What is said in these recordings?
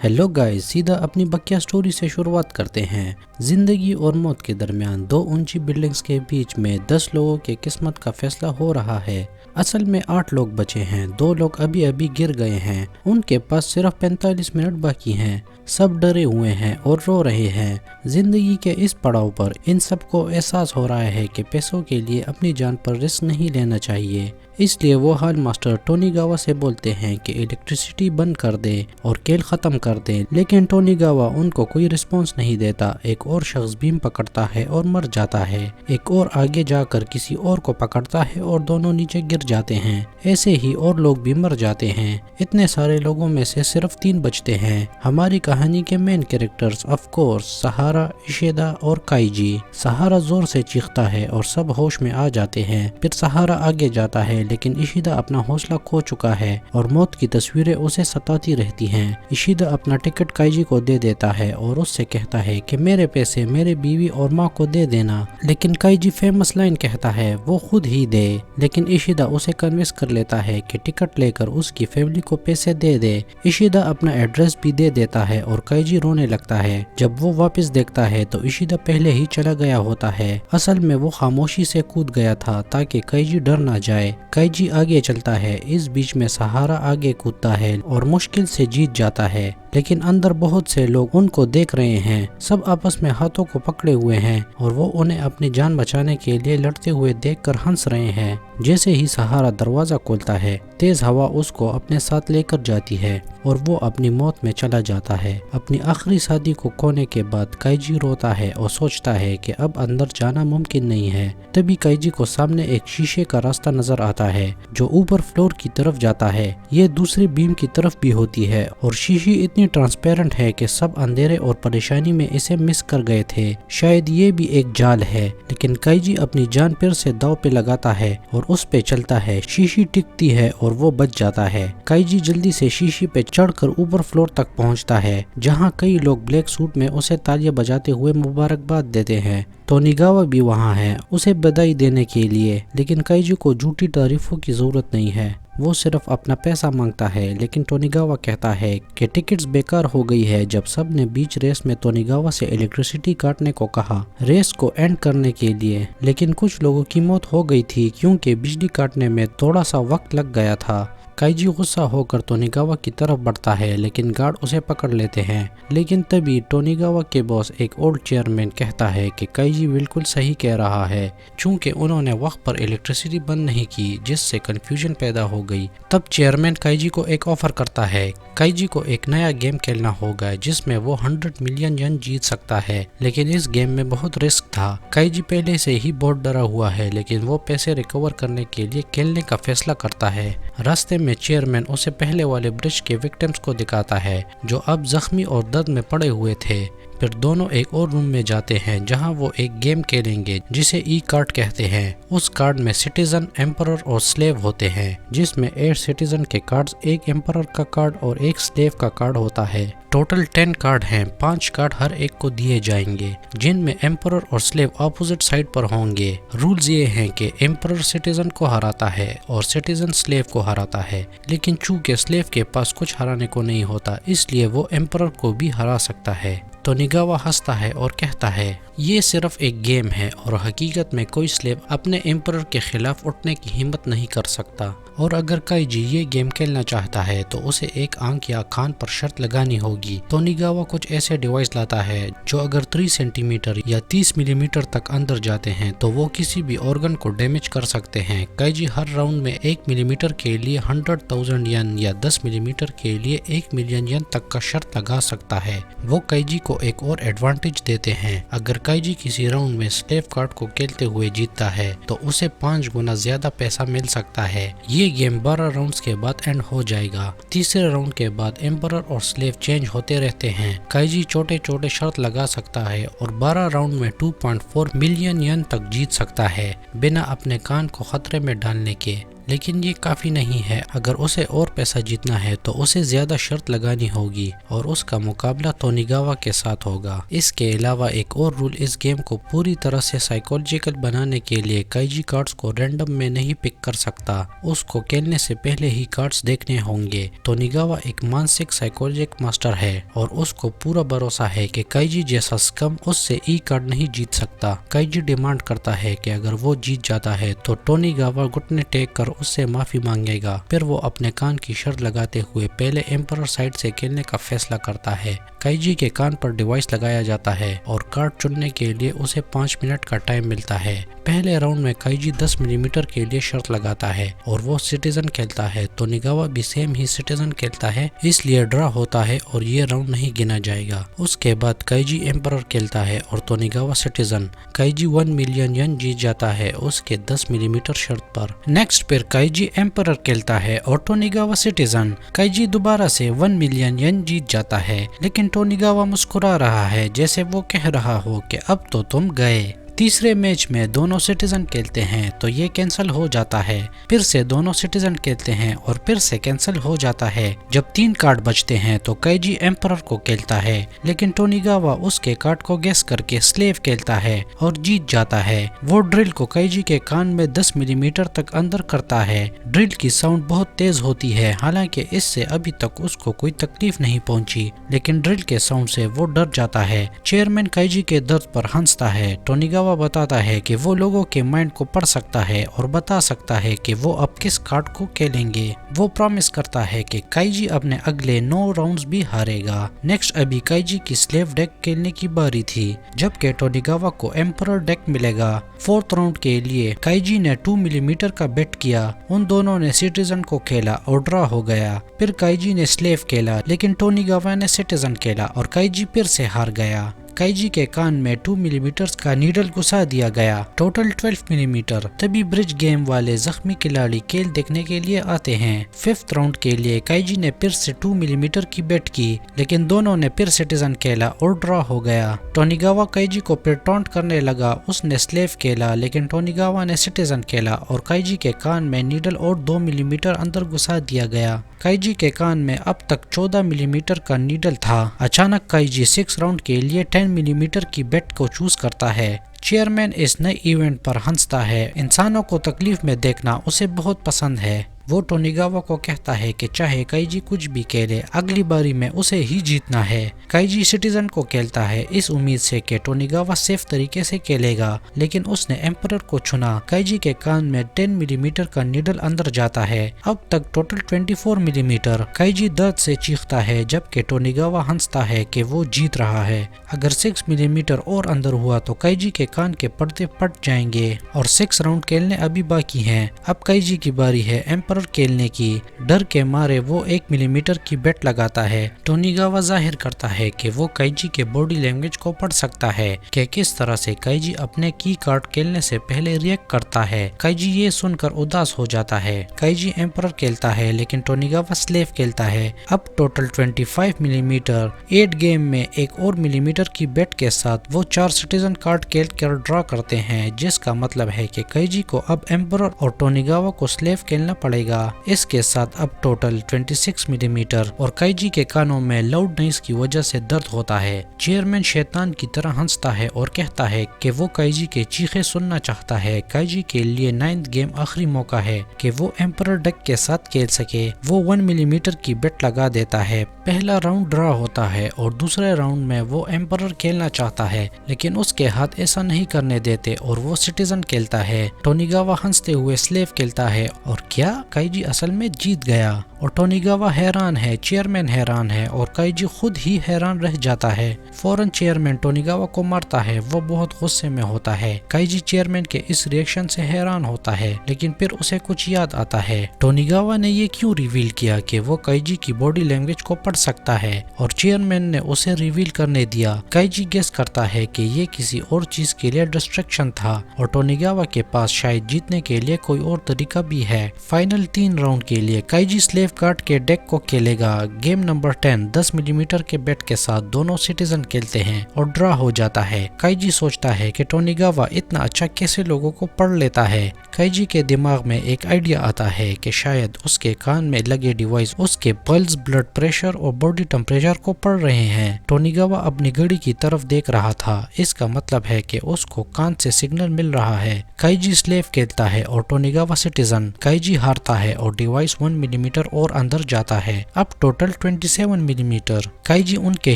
Hello guys, सीधा अपनी बकिया story से शुरुआत करते हैं। जिंदगी और मौत के दरमियान दो ऊंची बिल्डिंग्स के बीच में 10 लोगों के किस्मत का फैसला हो रहा है। असल में 8 लोग बचे हैं, 2 लोग अभी अभी गिर गए हैं। उनके पास सिर्फ 45 मिनट बाकी हैं। सब डरे हुए हैं और रो रहे हैं। जिंदगी के इस पड़ाव पर इन सबको एहसास हो रहा है कि पैसों के लिए अपनी जान पर रिस्क नहीं लेना चाहिए। इसलिए वो हॉल मास्टर टोनी गावा से बोलते हैं कि इलेक्ट्रिसिटी बंद कर दे और खेल ख़त्म कर दे, लेकिन टोनी गावा उनको कोई रिस्पॉन्स नहीं देता। एक और शख्स बीम पकड़ता है और मर जाता है। एक और आगे जाकर किसी और को पकड़ता है और दोनों नीचे गिर जाते हैं। ऐसे ही और लोग भी मर जाते हैं। इतने सारे लोगों में से सिर्फ 3 बचते हैं। हमारी कहानी के मेन कैरेक्टर्स ऑफ कोर्स सहारा, इशिदा और काइजी। सहारा जोर से चीखता है और सब होश में आ जाते हैं। फिर सहारा आगे जाता है, लेकिन इशिदा अपना हौसला खो चुका है और मौत की तस्वीरें उसे सताती रहती हैं। इशिदा अपना टिकट काइजी को दे देता है और उससे कहता है कि मेरे पैसे मेरे बीवी और माँ को दे देना, लेकिन काइजी फेमस लाइन कहता है वो खुद ही दे। लेकिन इशिदा उसे कन्विंस कर लेता है कि टिकट लेकर उसकी फैमिली को पैसे दे दे। इशिदा अपना एड्रेस भी दे देता है और काइजी रोने लगता है। जब वो वापस देखता है तो इशिदा पहले ही चला गया होता है। असल में वो खामोशी से कूद गया था ताकि काइजी डर ना जाए। काइजी आगे चलता है। इस बीच में सहारा आगे कूदता है और मुश्किल से जीत जाता है, लेकिन अंदर बहुत से लोग उनको देख रहे हैं। सब आपस में हाथों को पकड़े हुए हैं और वो उन्हें अपनी जान बचाने के लिए लड़ते हुए देखकर हंस रहे हैं। जैसे ही सहारा दरवाजा खोलता है, तेज हवा उसको अपने साथ लेकर जाती है और वो अपनी मौत में चला जाता है। अपनी आखिरी शादी को खोने के बाद काइजी रोता है और सोचता है कि अब अंदर जाना मुमकिन नहीं है। तभी काइजी को सामने एक शीशे का रास्ता नजर आता है जो ऊपर फ्लोर की तरफ जाता है। ये दूसरी बीम की तरफ भी होती है और शीशी इतनी ट्रांसपेरेंट है कि सब अंधेरे और परेशानी में इसे मिस कर गए थे। शायद ये भी एक जाल है, लेकिन काइजी अपनी जान फिर से दांव पे लगाता है और उस पे चलता है। शीशी टिकती है और वो बच जाता है। काइजी जल्दी से शीशी पे चढ़कर ऊपर फ्लोर तक पहुंचता है, जहां कई लोग ब्लैक सूट में उसे तालियां बजाते हुए मुबारकबाद देते हैं। टोनी गावा भी वहां है उसे बधाई देने के लिए, लेकिन काइजी को झूठी तारीफों की जरूरत नहीं है। वो सिर्फ अपना पैसा मांगता है, लेकिन टोनी गावा कहता है कि टिकट्स बेकार हो गई है। जब सब ने बीच रेस में टोनी गावा से इलेक्ट्रिसिटी काटने को कहा रेस को एंड करने के लिए, लेकिन कुछ लोगों की मौत हो गई थी क्योंकि बिजली काटने में थोड़ा सा वक्त लग गया था। काइजी गुस्सा होकर टोनी गावा की तरफ बढ़ता है, लेकिन गार्ड उसे पकड़ लेते हैं। लेकिन तभी टोनी गावा के बॉस एक ओल्ड चेयरमैन कहता है कि काइजी बिल्कुल सही कह रहा है, चूंकि उन्होंने वक्त पर इलेक्ट्रिसिटी बंद नहीं की, जिससे कंफ्यूजन पैदा हो गई। तब चेयरमैन काइजी को एक ऑफर करता है। काइजी को एक नया गेम खेलना होगा जिसमें वो 100 मिलियन यन जीत सकता है, लेकिन इस गेम में बहुत रिस्क था। काइजी पहले से ही बहुत डरा हुआ है, लेकिन वो पैसे रिकवर करने के लिए खेलने का फैसला करता है। रास्ते में चेयरमैन उसे पहले वाले ब्रिज के विक्टिम्स को दिखाता है जो अब जख्मी और दर्द में पड़े हुए थे। फिर दोनों एक और रूम में जाते हैं जहां वो एक गेम खेलेंगे जिसे ई कार्ड कहते हैं। उस कार्ड में सिटीजन, एम्परर और स्लेव होते हैं, जिसमें 8 सिटीजन के कार्ड्स, एक एम्परर का कार्ड और एक स्लेव का कार्ड होता है। टोटल 10 कार्ड हैं। 5 कार्ड हर एक को दिए जाएंगे, जिनमें एम्परर और स्लेव ऑपोजिट साइड पर होंगे। रूल्स ये हैं कि एम्परर सिटीजन को हराता है और सिटीजन स्लेव को हराता है, लेकिन चूंकि स्लेव के पास कुछ हराने को नहीं होता, इसलिए वो एम्परर को भी हरा सकता है। टोनी गावा हंसता है और कहता है ये सिर्फ एक गेम है और हकीकत में कोई स्लेव अपने एम्परर के खिलाफ उठने की हिम्मत नहीं कर सकता। और अगर काइजी ये गेम खेलना चाहता है तो उसे एक आंख या कान पर शर्त लगानी होगी। टोनी गावा कुछ ऐसे डिवाइस लाता है जो अगर 3 सेंटीमीटर या 30 मिलीमीटर तक अंदर जाते हैं तो वो किसी भी ऑर्गन को डैमेज कर सकते हैं। काइजी हर राउंड में 1 मिलीमीटर के लिए 100,000 यन या 10 मिलीमीटर के लिए 1 मिलियन यन तक का शर्त लगा सकता है। वो काइजी को एक और एडवांटेज देते हैं। अगर काइजी किसी राउंड में स्लेव कार्ड को खेलते हुए जीतता है तो उसे 5 गुना ज्यादा पैसा मिल सकता है। ये गेम 12 राउंड्स के बाद एंड हो जाएगा। तीसरे राउंड के बाद एम्परर और स्लेव चेंज होते रहते हैं। काइजी छोटे छोटे शर्त लगा सकता है और 12 राउंड में 2.4 मिलियन यन तक जीत सकता है बिना अपने कान को खतरे में डालने के। لیکن یہ کافی نہیں ہے، اگر اسے اور پیسہ جیتنا ہے تو اسے زیادہ شرط لگانی ہوگی اور اس کا مقابلہ تونیگاوا کے ساتھ ہوگا۔ اس کے علاوہ ایک اور رول اس گیم کو پوری طرح سے سائیکولوجیکل بنانے کے لیے کائجی کارڈز کو رینڈم میں نہیں پک کر سکتا، اس کو کھیلنے سے پہلے ہی کارڈز دیکھنے ہوں گے۔ تونیگاوا ایک مانسک سائیکولوجک ماسٹر ہے اور اس کو پورا بھروسہ ہے کہ کائجی جیسا سکم اس سے ای کارڈ نہیں جیت سکتا۔ کائجی ڈیمانڈ کرتا ہے کہ اگر وہ جیت جاتا ہے تو تونیگاوا گھٹنے ٹیک کر اس سے معافی مانگے گا، پھر وہ اپنے کان کی شرط لگاتے ہوئے پہلے ایمپرر سائڈ سے کھیلنے کا فیصلہ کرتا ہے۔ کائجی کے کان پر ڈیوائس لگایا جاتا ہے اور کارڈ چننے کے لیے اسے 5 منٹ کا ٹائم ملتا ہے۔ پہلے راؤنڈ میں کائجی 10 ملی میٹر کے لیے شرط لگاتا ہے اور وہ سٹیزن کھیلتا ہے۔ تونیگاوا بھی سیم ہی سٹیزن کھیلتا ہے، اس لیے ڈرا ہوتا ہے اور یہ راؤنڈ نہیں گنا جائے گا۔ اس کے بعد کائجی ایمپرر کھیلتا ہے اور تونیگاوا سٹیزن۔ کائجی 1 ملین ین جیت جاتا ہے اس کے 10 ملی میٹر شرط پر۔ نیکسٹ پھر کائجی ایمپرر کھیلتا ہے اور تونیگاوا سٹیزن۔ کائجی دوبارہ سے 1 ملین ین جیت جاتا ہے، لیکن تونیگاوا مسکرا رہا ہے جیسے وہ کہہ رہا ہو کہ اب تو تم گئے۔ تیسرے میچ میں دونوں سٹیزن کھیلتے ہیں تو یہ کینسل ہو جاتا ہے، پھر سے دونوں سٹیزن کھیلتے ہیں اور پھر سے کینسل ہو جاتا ہے۔ جب 3 کارڈ بچتے ہیں تو کائجی ایمپرر کو کھیلتا ہے، لیکن تونیگاوا اس کے کارڈ کو گیس کر کے سلیو کھیلتا ہے اور جیت جاتا ہے۔ وہ ڈرل کو کائجی کے کان میں 10 ملی میٹر تک اندر کرتا ہے۔ ڈرل کی ساؤنڈ بہت تیز ہوتی ہے، حالانکہ اس سے ابھی تک اس کو کوئی تکلیف نہیں پہنچی، لیکن ڈرل کے ساؤنڈ سے وہ ڈر جاتا ہے۔ چیئرمین کائجی کے درد پر ہنستا ہے۔ تونیگاوا بتاتا ہے کہ وہ لوگوں کے مائنڈ کو پڑھ سکتا ہے اور بتا سکتا ہے کہ وہ اب کس کارڈ کو کھیلیں گے۔ وہ پرامس کرتا ہے کہ کائجی اپنے اگلے 9 راؤنڈز بھی ہارے گا۔ نیکسٹ ابھی کائجی کی سلیو ڈیک کھیلنے کی باری تھی، جبکہ تونیگاوا کو ایمپرر ڈیک ملے گا۔ 4تھ راؤنڈ کے لیے کائجی نے 2 ملی میٹر کا بیٹ کیا، ان دونوں نے سٹیزن کو کھیلا اور ڈرا ہو گیا۔ پھر کائجی نے سلیو کھیلا، لیکن تونیگاوا نے سٹیزن کھیلا اور کائجی پھر سے ہار گیا۔ کائجی کے کان میں 2 ملی میٹر کا نیڈل گھسا دیا گیا، ٹوٹل 12 ملی میٹر۔ تبھی برج گیم والے زخمی کھلاڑی کھیل دیکھنے کے لیے آتے ہیں۔ 5تھ راؤنڈ کے لیے کائجی نے پھر سے 2 ملی میٹر کی بیٹ کی، لیکن دونوں نے پھر سٹیزن کھیلا اور ڈرا ہو گیا۔ تونیگاوا کائجی کو پھر ٹونٹ کرنے لگا، اس نے سلیو کھیلا، لیکن تونیگاوا نے سٹیزن کھیلا اور کائجی کے کان میں نیڈل اور 2 ملی میٹر اندر گھسا دیا گیا۔ کائجی کے کان میں اب تک 14 ملی میٹر کا نیڈل تھا۔ اچانک کائجی 6 راؤنڈ کے لیے 10 ملی میٹر کی بیٹ کو چوز کرتا ہے۔ چیئرمین اس نئے ایونٹ پر ہنستا ہے، انسانوں کو تکلیف میں دیکھنا اسے بہت پسند ہے۔ وہ تونیگاوا کو کہتا ہے کہ چاہے کائجی کچھ بھی کھیلے، اگلی باری میں اسے ہی جیتنا ہے۔ کائجی سٹیزن کو کھیلتا ہے اس امید سے کہ تونیگاوا سیف طریقے سے کھیلے گا، لیکن اس نے ایمپرر کو چنا۔ کائجی کے کان میں 10 ملی میٹر کا نیڈل اندر جاتا ہے، اب تک ٹوٹل 24 ملی میٹر۔ کائجی درد سے چیختا ہے، جبکہ تونیگاوا ہنستا ہے کہ وہ جیت رہا ہے۔ اگر 6 ملی میٹر اور اندر ہوا تو کائجی کے کان کے پردے پھٹ جائیں گے اور 6 راؤنڈ کھیلنے ابھی باقی ہیں۔ اب کائجی کی باری ہے ایمپرر کھیلنے کی۔ ڈر کے مارے وہ 1 ملی میٹر کی بیٹ لگاتا ہے۔ تونیگاوا ظاہر کرتا ہے کہ وہ کائجی کے باڈی لینگویج کو پڑھ سکتا ہے کہ کس طرح سے کائجی اپنے کی کارڈ کھیلنے سے پہلے ریئیکٹ کرتا ہے۔ کائجی یہ سن کر اداس ہو جاتا ہے۔ کائجی ایمپرر کھیلتا ہے، لیکن تونیگاوا سلیو کھیلتا ہے۔ اب ٹوٹل 25 ملی میٹر۔ 8 گیم میں ایک اور ملی میٹر کی بیٹ کے ساتھ وہ 4 سٹیزن کارڈ کھیل کر ڈرا کرتے ہیں، جس کا مطلب ہے کہ کائجی کو اب ایمپرر اور تونیگاوا کو سلیو کھیلنا پڑے گا۔ اس کے ساتھ اب ٹوٹل 26 ملی میٹر اور کائجی کے کانوں میں لاؤڈ نوائز کی وجہ سے درد ہوتا ہے۔ چیئرمین شیطان کی طرح ہنستا ہے اور کہتا ہے کہ وہ کائجی کے چیخے سننا چاہتا ہے۔ کائجی کے لیے 9th گیم آخری موقع ہے کہ وہ ایمپرر ڈیک کے ساتھ کھیل سکے۔ وہ 1 ملی میٹر کی بیٹ لگا دیتا ہے۔ پہلا راؤنڈ ڈرا ہوتا ہے اور دوسرے راؤنڈ میں وہ ایمپرر کھیلنا چاہتا ہے، لیکن اس کے ہاتھ ایسا نہیں کرنے دیتے اور وہ سٹیزن کھیلتا ہے۔ تونیگاوا ہنستے ہوئے سلیو کھیلتا ہے اور کیا کائجی اصل میں جیت گیا؟ اور تونیگاوا حیران ہے، چیئرمین حیران ہے اور کائجی خود ہی حیران رہ جاتا ہے۔ فوراً چیئرمین تونیگاوا کو مارتا ہے، وہ بہت غصے میں ہوتا ہے۔ کائجی چیئرمین کے اس ریئیکشن سے حیران ہوتا ہے، لیکن پھر اسے کچھ یاد آتا ہے۔ تونیگاوا نے یہ کیوں ریویل کیا کہ وہ کائجی کی باڈی لینگویج کو پڑھ سکتا ہے اور چیئرمین نے اسے ریویل کرنے دیا۔ کائجی گیس کرتا ہے کہ یہ کسی اور چیز کے لیے ڈسٹریکشن تھا اور تونیگاوا کے پاس شاید جیتنے کے لیے کوئی اور طریقہ بھی ہے۔ فائنل 3 راؤنڈ کے لیے کائجی سلیو कार्ड के डेक को खेलेगा। गेम नंबर 10 10 मिलीमीटर के बैट के साथ दोनों सिटीजन खेलते हैं और ड्रा हो जाता है। काइजी सोचता है कि टोनिगावा इतना अच्छा कैसे लोगों को पढ़ लेता है। काइजी के दिमाग में एक आइडिया आता है कि शायद उसके कान में लगे डिवाइस उसके पल्स, ब्लड प्रेशर और बॉडी टेम्परेचर को पढ़ रहे हैं। टोनिगावा अपनी घड़ी की तरफ देख रहा था, इसका मतलब है कि उसको कान से सिग्नल मिल रहा है। काइजी स्लेव खेलता है और टोनिगावा सिटीजन। काइजी हारता है और डिवाइस 1 मिलीमीटर और अंदर जाता है। अब टोटल 27 मिलीमीटर। काइजी उनके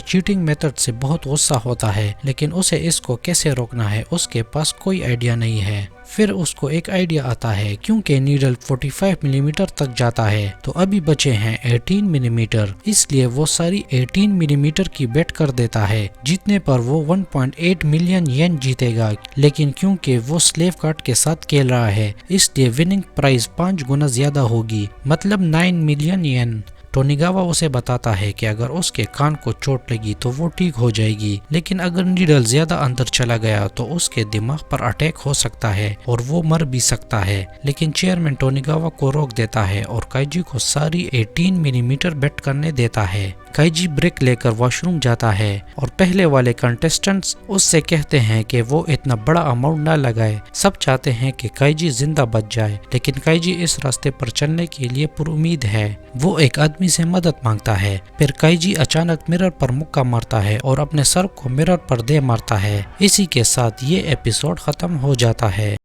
चीटिंग मेथड से बहुत गुस्सा होता है, लेकिन उसे इसको कैसे रोकना है उसके पास कोई आइडिया नहीं है। फिर उसको एक आइडिया आता है, क्योंकि नीडल 45 मिलीमीटर तक जाता है तो अभी बचे हैं 18 मिलीमीटर, इसलिए वो सारी 18 मिलीमीटर की बेट कर देता है। जीतने पर वो 1.8 मिलियन येन जीतेगा, लेकिन क्योंकि वो स्लेव कार्ड के साथ खेल रहा है इसलिए विनिंग प्राइस 5 गुना ज्यादा होगी, मतलब 9 मिलियन येन। टोनिगावा उसे बताता है कि अगर उसके कान को चोट लगी तो वो ठीक हो जाएगी, लेकिन अगर नीडल ज्यादा अंदर चला गया तो उसके दिमाग पर अटैक हो सकता है और वो मर भी सकता है। लेकिन चेयरमैन टोनिगावा को रोक देता है और काइजी को सारी 18 मिलीमीटर बेट करने देता है। काइजी ब्रेक लेकर वॉशरूम जाता है और पहले वाले कंटेस्टेंट्स उससे कहते हैं कि वो इतना बड़ा अमाउंट ना लगाए। सब चाहते हैं कि काइजी जिंदा बच जाए, लेकिन काइजी इस रास्ते पर चलने के लिए पुरुमीद है। वो एक आदमी से मदद मांगता है। फिर काइजी अचानक मिरर पर मुक्का मारता है और अपने सर को मिरर पर दे मारता है। इसी के साथ ये एपिसोड खत्म हो जाता है।